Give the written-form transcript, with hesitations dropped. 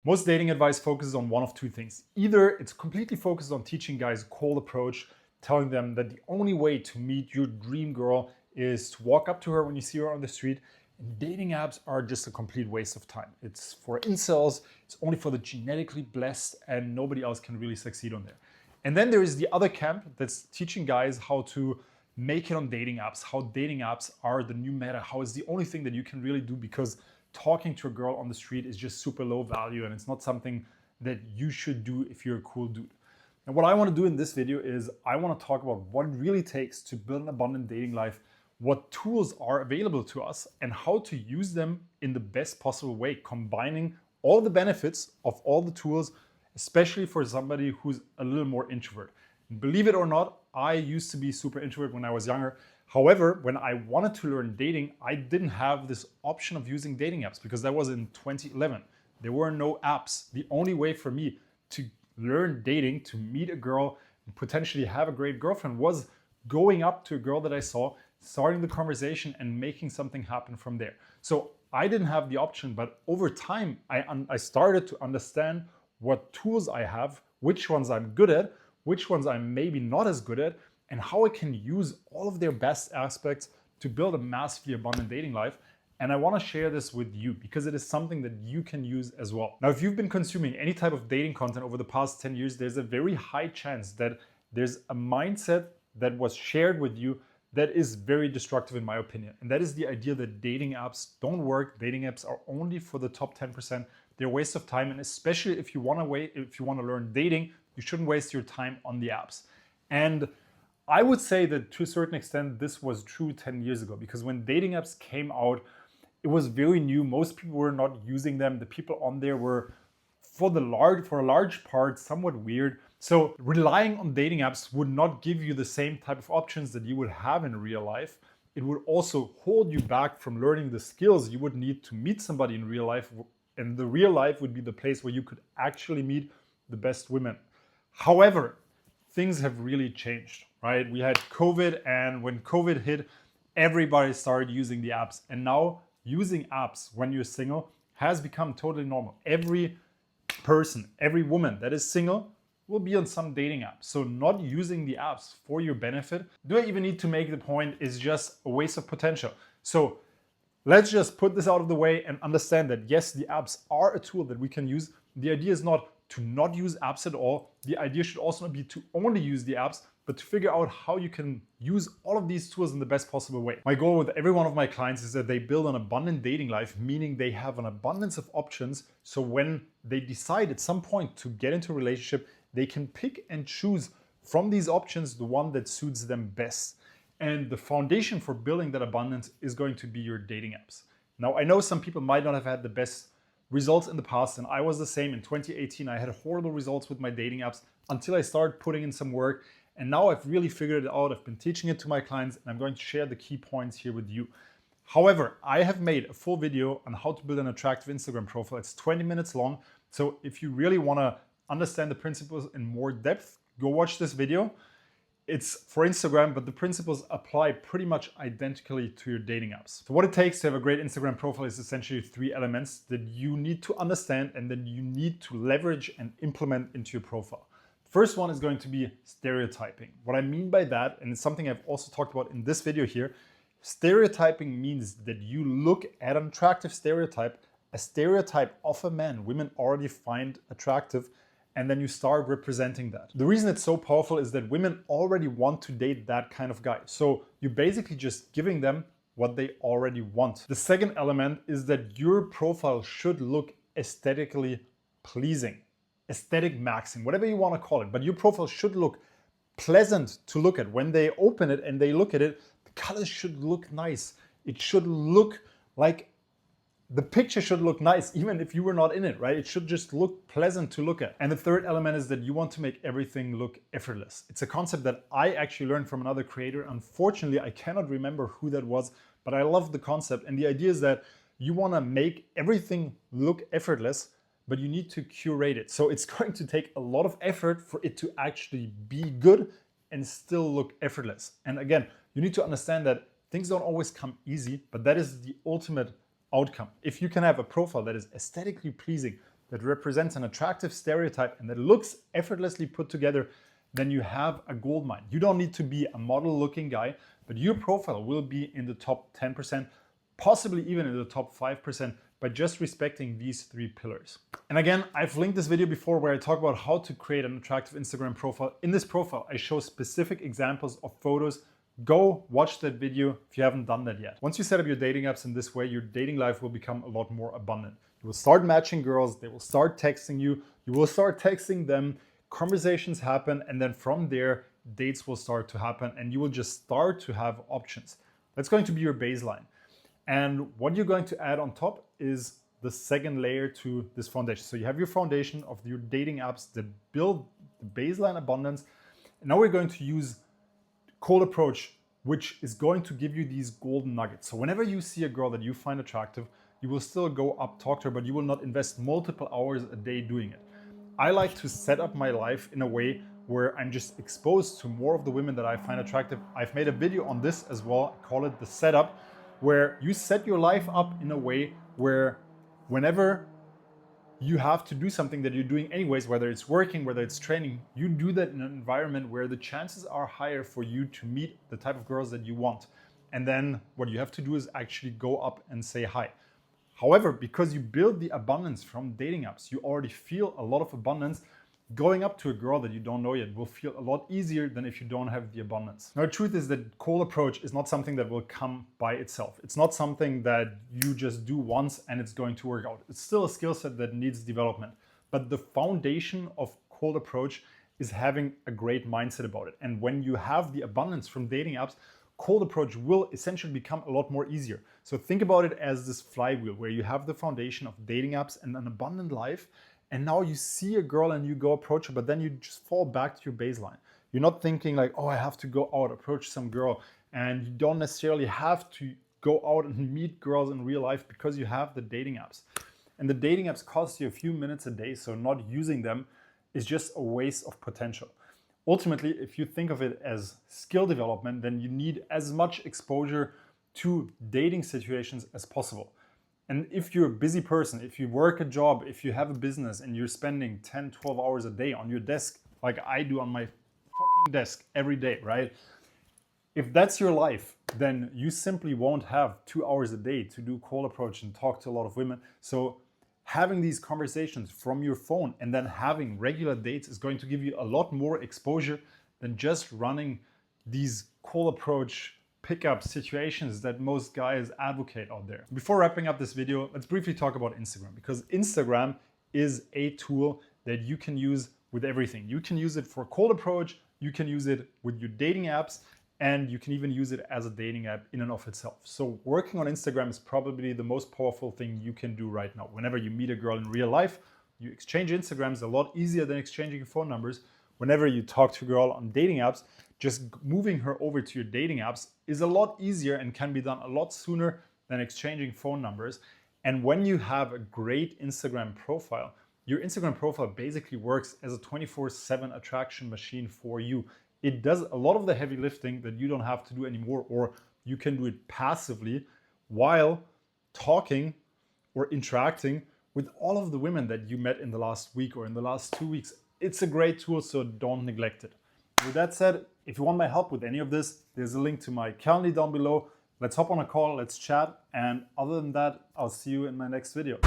Most dating advice focuses on one of two things. Either it's completely focused on teaching guys a cold approach, telling them that the only way to meet your dream girl is to walk up to her when you see her on the street. And dating apps are just a complete waste of time. It's for incels, it's only for the genetically blessed, and nobody else can really succeed on there. And then there is the other camp that's teaching guys how to make it on dating apps, how dating apps are the new meta, how it's the only thing that you can really do because talking to a girl on the street is just super low value and it's not something that you should do if you're a cool dude. And what I want to do in this video is I want to talk about what it really takes to build an abundant dating life, what tools are available to us, and how to use them in the best possible way, combining all the benefits of all the tools, especially for somebody who's a little more introvert. And believe it or not, I used to be super introvert when I was younger. However, when I wanted to learn dating, I didn't have this option of using dating apps because that was in 2011. There were no apps. The only way for me to learn dating, to meet a girl, and potentially have a great girlfriend was going up to a girl that I saw, starting the conversation and making something happen from there. So I didn't have the option, but over time, I started to understand what tools I have, which ones I'm good at, which ones I'm maybe not as good at, and how I can use all of their best aspects to build a massively abundant dating life. And I want to share this with you because it is something that you can use as well. Now, if you've been consuming any type of dating content over the past 10 years, there's a very high chance that there's a mindset that was shared with you that is very destructive in my opinion. And that is the idea that dating apps don't work. Dating apps are only for the top 10%. They're a waste of time. And especially if you want to learn dating, you shouldn't waste your time on the apps. And I would say that to a certain extent, this was true 10 years ago, because when dating apps came out, it was very new. Most people were not using them. The people on there were, for a large part, somewhat weird. So relying on dating apps would not give you the same type of options that you would have in real life. It would also hold you back from learning the skills you would need to meet somebody in real life. And the real life would be the place where you could actually meet the best women. However, things have really changed, right? We had COVID, and when COVID hit, everybody started using the apps. And now using apps when you're single has become totally normal. Every person, every woman that is single will be on some dating app. So not using the apps for your benefit, do I even need to make the point, is just a waste of potential. So let's just put this out of the way and understand that yes, the apps are a tool that we can use. The idea is not to not use apps at all. The idea should also not be to only use the apps, but to figure out how you can use all of these tools in the best possible way. My goal with every one of my clients is that they build an abundant dating life, meaning they have an abundance of options. So when they decide at some point to get into a relationship, they can pick and choose from these options the one that suits them best. And the foundation for building that abundance is going to be your dating apps. Now, I know some people might not have had the best results in the past, and I was the same. In 2018, I had horrible results with my dating apps until I started putting in some work. And now I've really figured it out. I've been teaching it to my clients, and I'm going to share the key points here with you. However, I have made a full video on how to build an attractive Instagram profile. It's 20 minutes long. So if you really want to understand the principles in more depth, go watch this video. It's for Instagram, but the principles apply pretty much identically to your dating apps. So what it takes to have a great Instagram profile is essentially 3 elements that you need to understand and then you need to leverage and implement into your profile. First one is going to be stereotyping. What I mean by that, and it's something I've also talked about in this video here, stereotyping means that you look at an attractive stereotype, a stereotype of a man women already find attractive, and then you start representing that. The reason it's so powerful is that women already want to date that kind of guy. So you're basically just giving them what they already want. The second element is that your profile should look aesthetically pleasing. Aesthetic maxing, whatever you want to call it, but your profile should look pleasant to look at. When they open it and they look at it, the colors should look nice. It should look like the picture should look nice, even if you were not in it, right? It should just look pleasant to look at. And the third element is that you want to make everything look effortless. It's a concept that I actually learned from another creator. Unfortunately, I cannot remember who that was, but I love the concept. And the idea is that you want to make everything look effortless, but you need to curate it. So it's going to take a lot of effort for it to actually be good and still look effortless. And again, you need to understand that things don't always come easy, but that is the ultimate outcome. If you can have a profile that is aesthetically pleasing, that represents an attractive stereotype and that looks effortlessly put together, then you have a gold mine. You don't need to be a model-looking guy, but your profile will be in the top 10%, possibly even in the top 5%, by just respecting these 3 pillars. And again, I've linked this video before where I talk about how to create an attractive Instagram profile. In this profile, I show specific examples of photos. Go watch that video if you haven't done that yet. Once you set up your dating apps in this way, your dating life will become a lot more abundant. You will start matching girls, they will start texting you, you will start texting them, conversations happen, and then from there, dates will start to happen and you will just start to have options. That's going to be your baseline. And what you're going to add on top is the second layer to this foundation. So you have your foundation of your dating apps that build the baseline abundance. And now we're going to use cold approach, which is going to give you these golden nuggets. So whenever you see a girl that you find attractive, you will still go up, talk to her, but you will not invest multiple hours a day doing it. I like to set up my life in a way where I'm just exposed to more of the women that I find attractive. I've made a video on this as well. I call it the setup, where you set your life up in a way where whenever you have to do something that you're doing anyways, whether it's working, whether it's training, you do that in an environment where the chances are higher for you to meet the type of girls that you want. And then what you have to do is actually go up and say hi. However, because you build the abundance from dating apps, you already feel a lot of abundance. Going up to a girl that you don't know yet will feel a lot easier than if you don't have the abundance. Now, the truth is that cold approach is not something that will come by itself. It's not something that you just do once and it's going to work out. It's still a skill set that needs development. But the foundation of cold approach is having a great mindset about it. And when you have the abundance from dating apps, cold approach will essentially become a lot more easier. So think about it as this flywheel where you have the foundation of dating apps and an abundant life. And now you see a girl and you go approach her, but then you just fall back to your baseline. You're not thinking like, oh, I have to go out, approach some girl. And you don't necessarily have to go out and meet girls in real life because you have the dating apps. And the dating apps cost you a few minutes a day, so not using them is just a waste of potential. Ultimately, if you think of it as skill development, then you need as much exposure to dating situations as possible. And if you're a busy person, if you work a job, if you have a business and you're spending 10, 12 hours a day on your desk, like I do on my fucking desk every day, right? If that's your life, then you simply won't have 2 hours a day to do cold approach and talk to a lot of women. So having these conversations from your phone and then having regular dates is going to give you a lot more exposure than just running these cold approach pickup situations that most guys advocate out there. Before wrapping up this video, let's briefly talk about Instagram, because Instagram is a tool that you can use with everything. You can use it for cold approach, you can use it with your dating apps, and you can even use it as a dating app in and of itself. So working on Instagram is probably the most powerful thing you can do right now. Whenever you meet a girl in real life, you exchange Instagrams a lot easier than exchanging phone numbers. Whenever you talk to a girl on dating apps, just moving her over to your dating apps is a lot easier and can be done a lot sooner than exchanging phone numbers. And when you have a great Instagram profile, your Instagram profile basically works as a 24/7 attraction machine for you. It does a lot of the heavy lifting that you don't have to do anymore, or you can do it passively while talking or interacting with all of the women that you met in the last week or in the last 2 weeks. It's a great tool, so don't neglect it. With that said, if you want my help with any of this, there's a link to my Calendly down below. Let's hop on a call, let's chat, and other than that, I'll see you in my next video.